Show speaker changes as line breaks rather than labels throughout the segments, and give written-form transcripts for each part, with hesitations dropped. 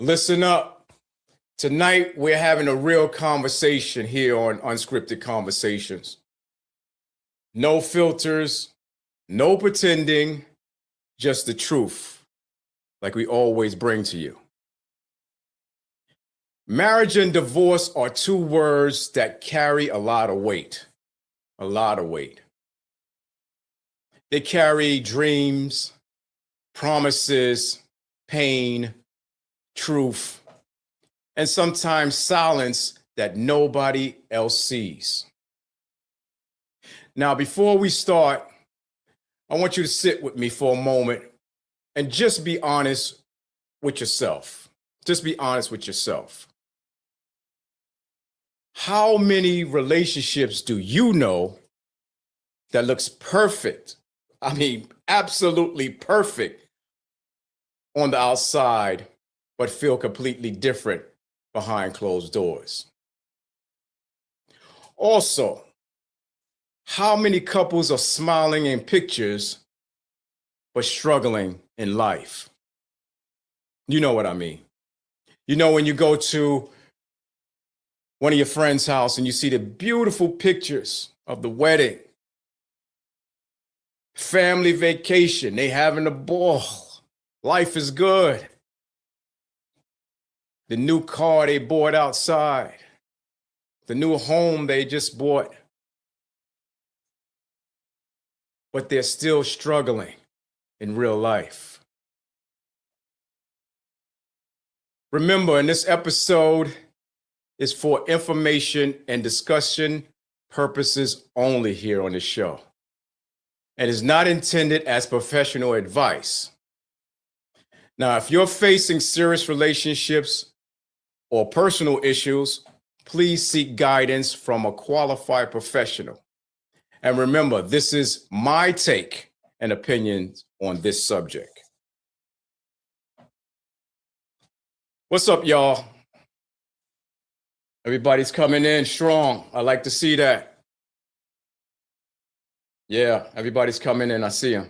Listen up. Tonight, we're having a real conversation here on Unscripted Conversations. No filters, no pretending, just the truth, like we always bring to you. Marriage and divorce are two words that carry a lot of weight. A lot of weight. They carry dreams, promises, pain, truth, and sometimes silence that nobody else sees. Now, before we start, I want you to sit with me for a moment and just be honest with yourself. Just be honest with yourself. How many relationships do you know that looks perfect? I mean, absolutely perfect on the outside, but feel completely different behind closed doors? Also, how many couples are smiling in pictures, but struggling in life? You know what I mean. You know, when you go to one of your friends' house and you see the beautiful pictures of the wedding, family vacation, they having a ball, life is good. The new car they bought outside, the new home they just bought, but they're still struggling in real life. Remember, in this episode is for information and discussion purposes only here on the show, and is not intended as professional advice. Now, if you're facing serious relationships or personal issues, please seek guidance from a qualified professional. And remember, this is my take and opinions on this subject. What's up, y'all? Everybody's coming in strong. I like to see that. Yeah, everybody's coming in. I see them.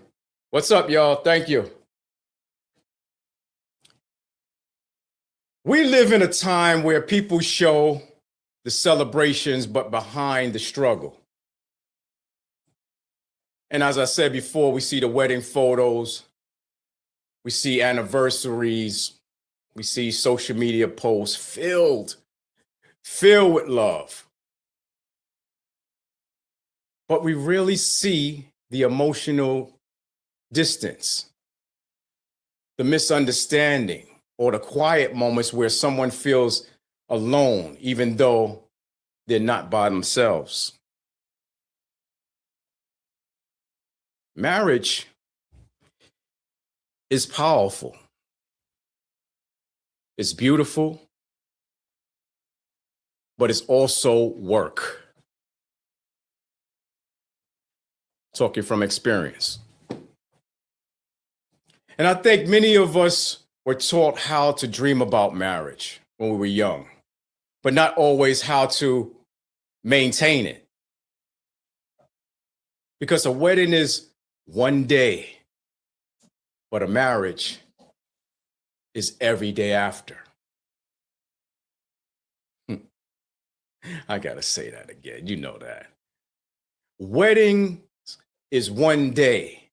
What's up, y'all? Thank you. We live in a time where people show the celebrations, but behind the struggle. And as I said before, we see the wedding photos, we see anniversaries, we see social media posts filled with love. But we really see the emotional distance, the misunderstanding, or the quiet moments where someone feels alone, even though they're not by themselves. Marriage is powerful. It's beautiful, but it's also work. Talking from experience. And I think many of us were taught how to dream about marriage when we were young, but not always how to maintain it. Because a wedding is one day, but a marriage is every day after. I gotta say that again, you know that. Wedding is one day,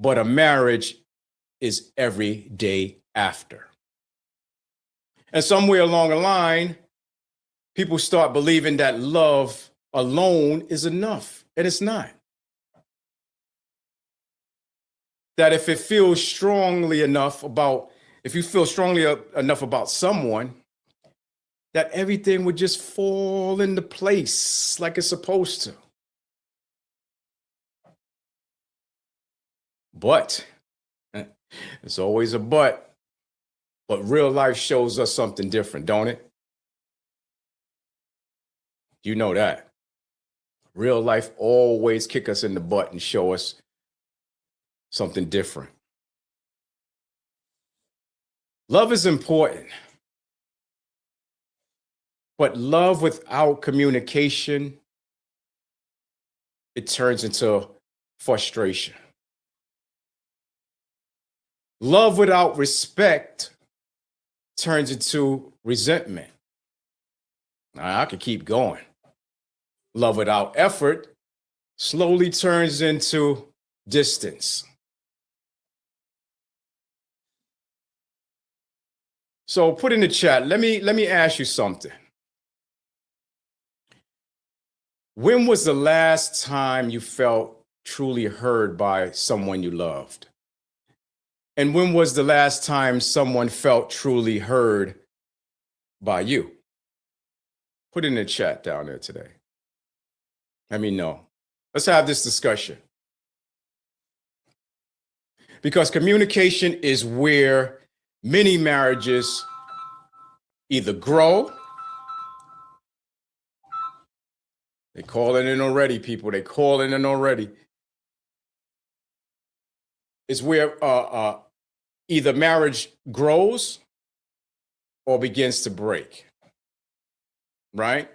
but a marriage is every day after. And somewhere along the line, people start believing that love alone is enough, and it's not. That if you feel strongly enough about someone, that everything would just fall into place like it's supposed to. But, it's always a but real life shows us something different, don't it? You know that. Real life always kick us in the butt and show us something different. Love is important, but love without communication, it turns into frustration. Love without respect turns into resentment. I could keep going. Love without effort slowly turns into distance. So put in the chat, let me ask you something. When was the last time you felt truly heard by someone you loved? And when was the last time someone felt truly heard by you? Put it in the chat down there today. Let me know. Let's have this discussion. Because communication is where many marriages either grow. They calling in already, people. They calling in already. It's where either marriage grows or begins to break, right?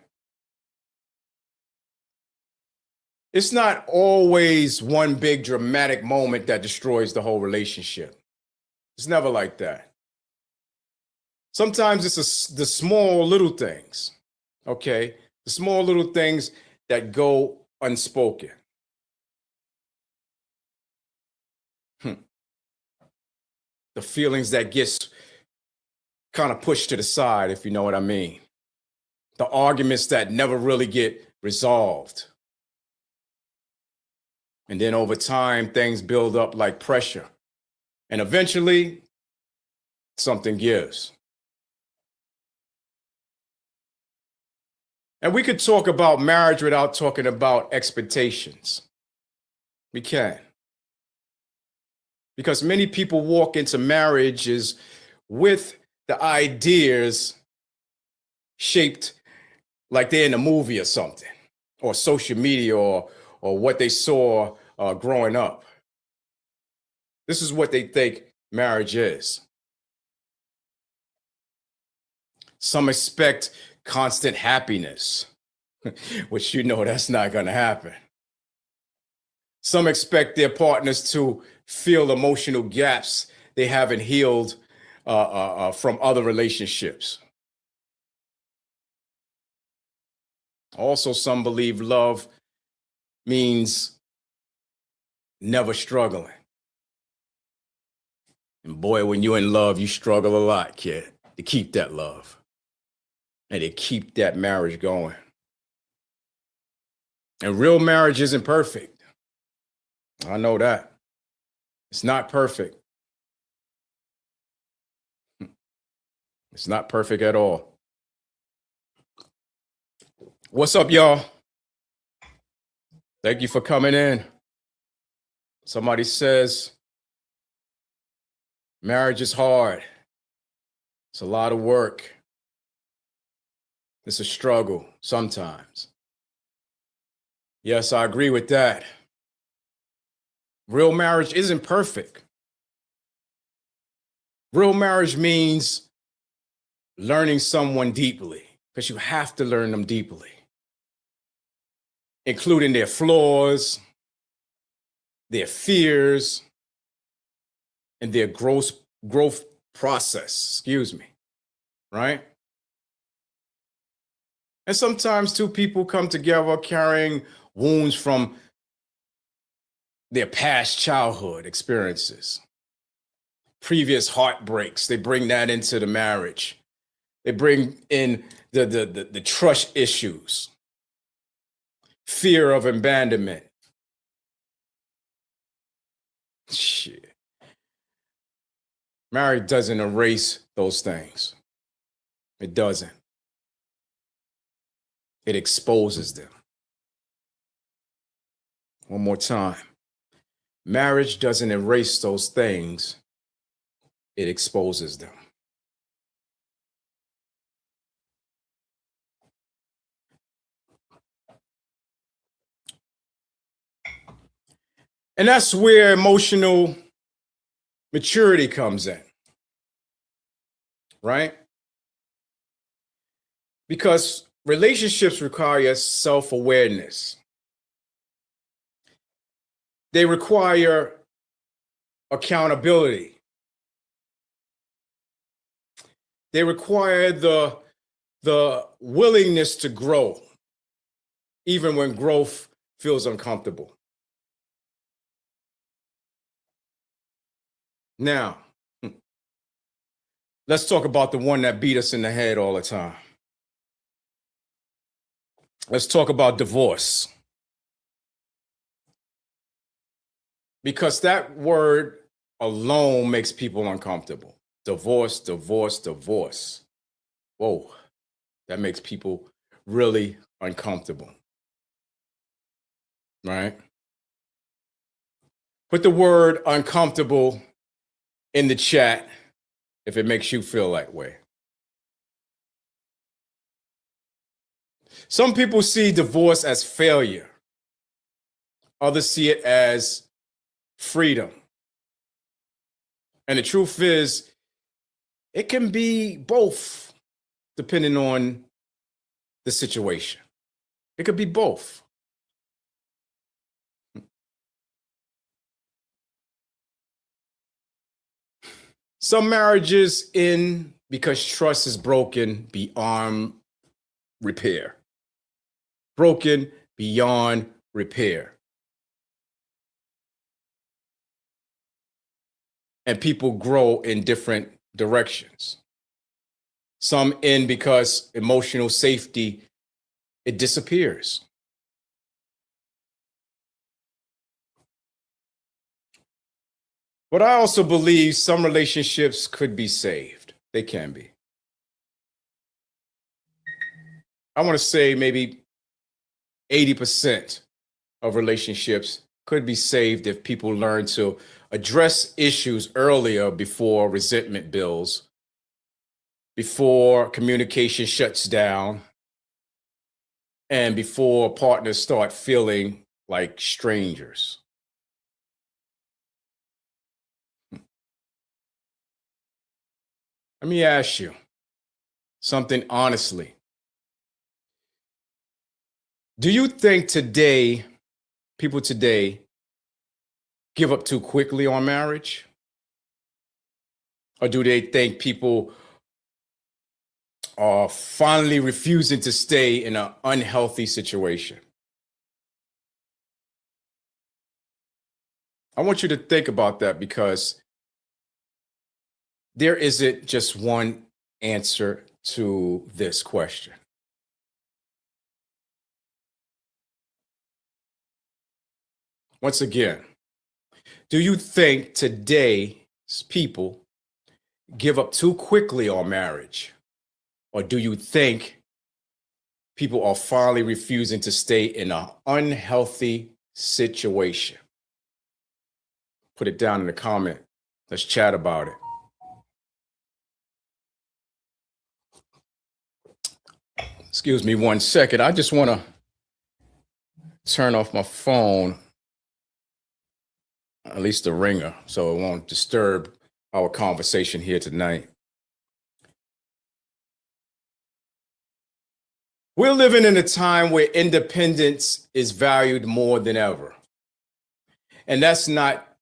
It's not always one big dramatic moment that destroys the whole relationship. It's never like that. Sometimes it's the small little things, okay? The small little things that go unspoken. The feelings that gets kind of pushed to the side, if you know what I mean. The arguments that never really get resolved. And then over time, things build up like pressure. And eventually, something gives. And we could talk about marriage without talking about expectations. We can. Because many people walk into marriages with the ideas shaped like they're in a movie or something, or social media, or what they saw growing up. This is what they think marriage is. Some expect constant happiness, which you know that's not going to happen. Some expect their partners to fill emotional gaps they haven't healed from other relationships. Also, some believe love means never struggling. And boy, when you're in love, you struggle a lot, kid, to keep that love and to keep that marriage going. And real marriage isn't perfect. I know that. It's not perfect. It's not perfect at all. What's up, y'all? Thank you for coming in. Somebody says, marriage is hard. It's a lot of work. It's a struggle sometimes. Yes, I agree with that. Real marriage isn't perfect. Real marriage means learning someone deeply, because you have to learn them deeply, including their flaws, their fears, and their growth process, right? And sometimes two people come together carrying wounds from their past childhood experiences, previous heartbreaks. They bring that into the marriage. They bring in the trust issues, fear of abandonment. Shit. Marriage doesn't erase those things. It doesn't. It exposes them. One more time. Marriage doesn't erase those things. It exposes them. And that's where emotional maturity comes in, right? Because relationships require self-awareness. They require accountability. They require the willingness to grow, even when growth feels uncomfortable. Now, let's talk about the one that beat us in the head all the time. Let's talk about divorce. Because that word alone makes people uncomfortable. Divorce, divorce, divorce. Whoa, that makes people really uncomfortable. Right? Put the word uncomfortable in the chat if it makes you feel that way. Some people see divorce as failure. Others see it as freedom. And the truth is, it can be both, depending on the situation. It could be both. Some marriages end because trust is broken beyond repair. Broken beyond repair. And people grow in different directions. Some end because emotional safety, it disappears. But I also believe some relationships could be saved. They can be. I want to say maybe 80% of relationships could be saved if people learn to address issues earlier before resentment builds, before communication shuts down, and before partners start feeling like strangers. Let me ask you something honestly. Do you think people today give up too quickly on marriage? Or do they think people are finally refusing to stay in an unhealthy situation? I want you to think about that because there isn't just one answer to this question. Once again, do you think today's people give up too quickly on marriage? Or do you think people are finally refusing to stay in an unhealthy situation? Put it down in the comment. Let's chat about it. Excuse me 1 second. I just want to turn off my phone, at least the ringer, so it won't disturb our conversation here tonight. We're living in a time where independence is valued more than ever. And that's not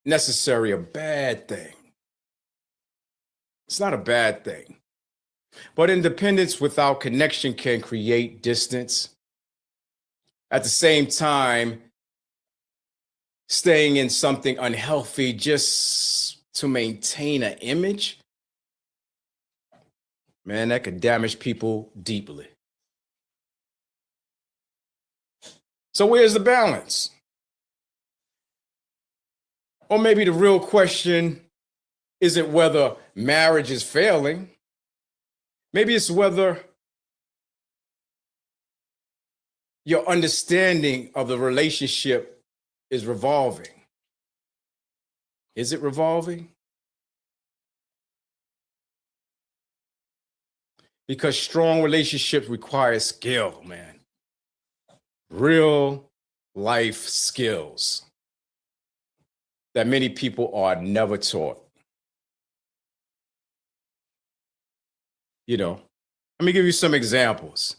necessarily a bad thing. It's not a bad thing. But independence without connection can create distance. At the same time, staying in something unhealthy just to maintain an image, man, that could damage people deeply. So where's the balance? Or maybe the real question isn't whether marriage is failing. Maybe it's whether your understanding of the relationship is revolving. Is it revolving? Because strong relationships require skill, man. Real life skills that many people are never taught. Let me give you some examples.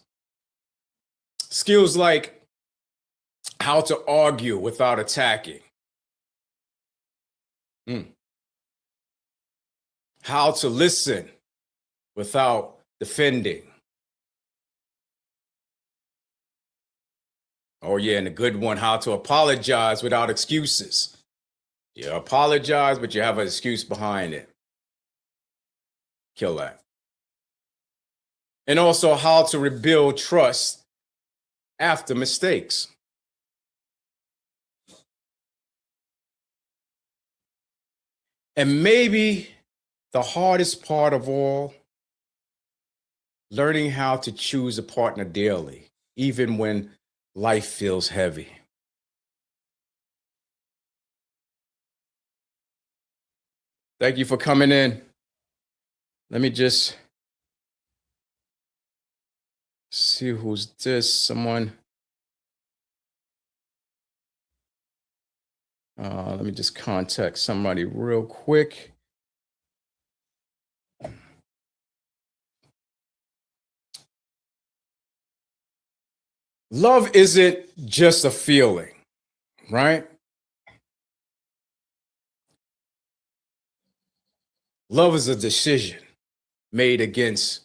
Skills like how to argue without attacking. how to listen without defending. Oh, yeah, and a good one, how to apologize without excuses. You apologize, but you have an excuse behind it. Kill that. And also how to rebuild trust after mistakes. And maybe the hardest part of all, learning how to choose a partner daily, even when life feels heavy. Thank you for coming in. Let me just see who's this. Someone. Let me just contact somebody real quick. Love isn't just a feeling, right? Love is a decision made again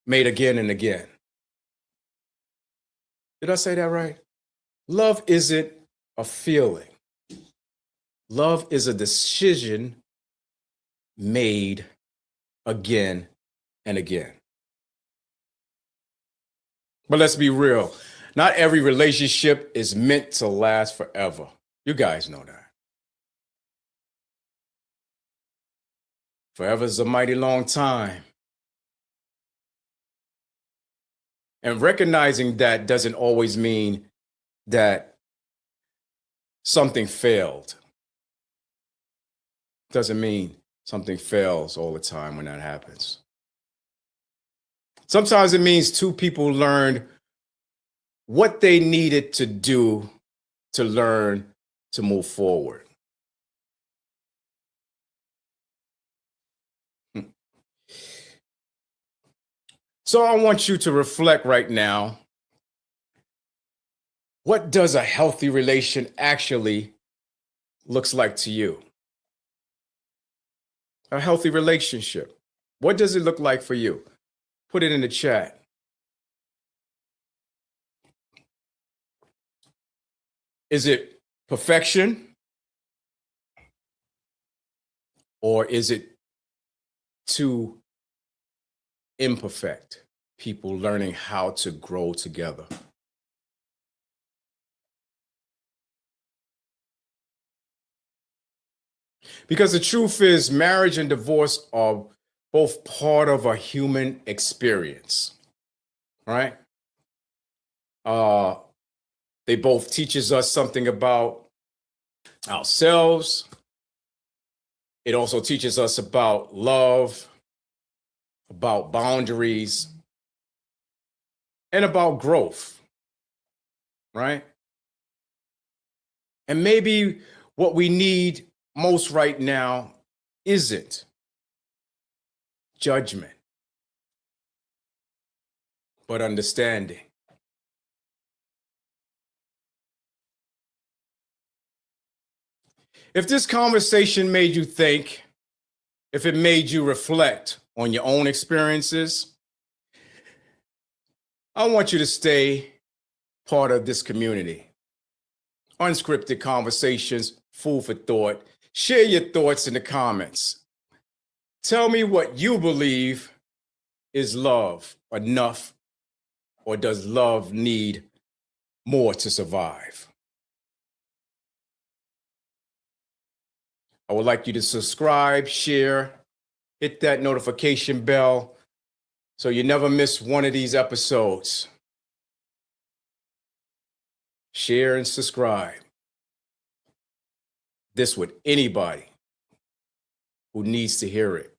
and again. Did I say that right? Love isn't a feeling. Love is a decision made again and again. But let's be real. Not every relationship is meant to last forever. You guys know that. Forever is a mighty long time. And recognizing that doesn't always mean that something failed. Doesn't mean something fails all the time when that happens. Sometimes it means two people learned what they needed to do to learn to move forward. So I want you to reflect right now. What does a healthy relation actually looks like to you? A healthy relationship. What does it look like for you? Put it in the chat. Is it perfection? Or is it too imperfect? People learning how to grow together. Because the truth is, marriage and divorce are both part of a human experience, right? They both teaches us something about ourselves. It also teaches us about love, about boundaries, and about growth, right? And maybe what we need most right now isn't judgment, but understanding. If this conversation made you think, if it made you reflect on your own experiences, I want you to stay part of this community. Unscripted conversations, food for thought. Share your thoughts in the comments. Tell me what you believe is love enough, or does love need more to survive? I would like you to subscribe, share, hit that notification bell so you never miss one of these episodes. Share and subscribe. This with anybody who needs to hear it.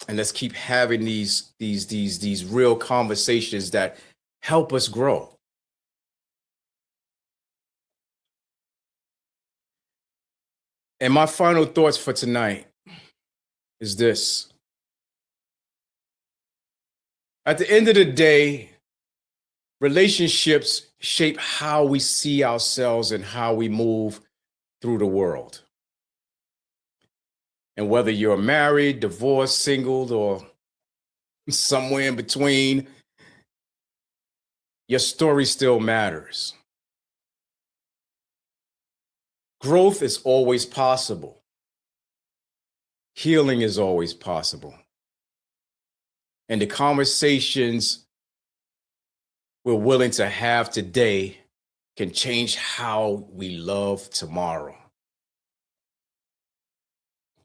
And let's keep having these real conversations that help us grow. And my final thoughts for tonight is this. At the end of the day, relationships shape how we see ourselves and how we move through the world. And whether you're married, divorced, single, or somewhere in between, your story still matters. Growth is always possible. Healing is always possible. And the conversations we're willing to have today can change how we love tomorrow.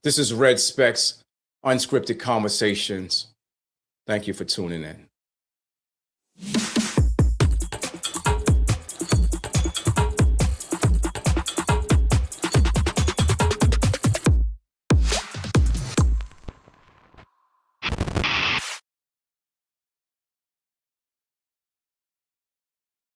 This is Red Specs, Unscripted Conversations. Thank you for tuning in.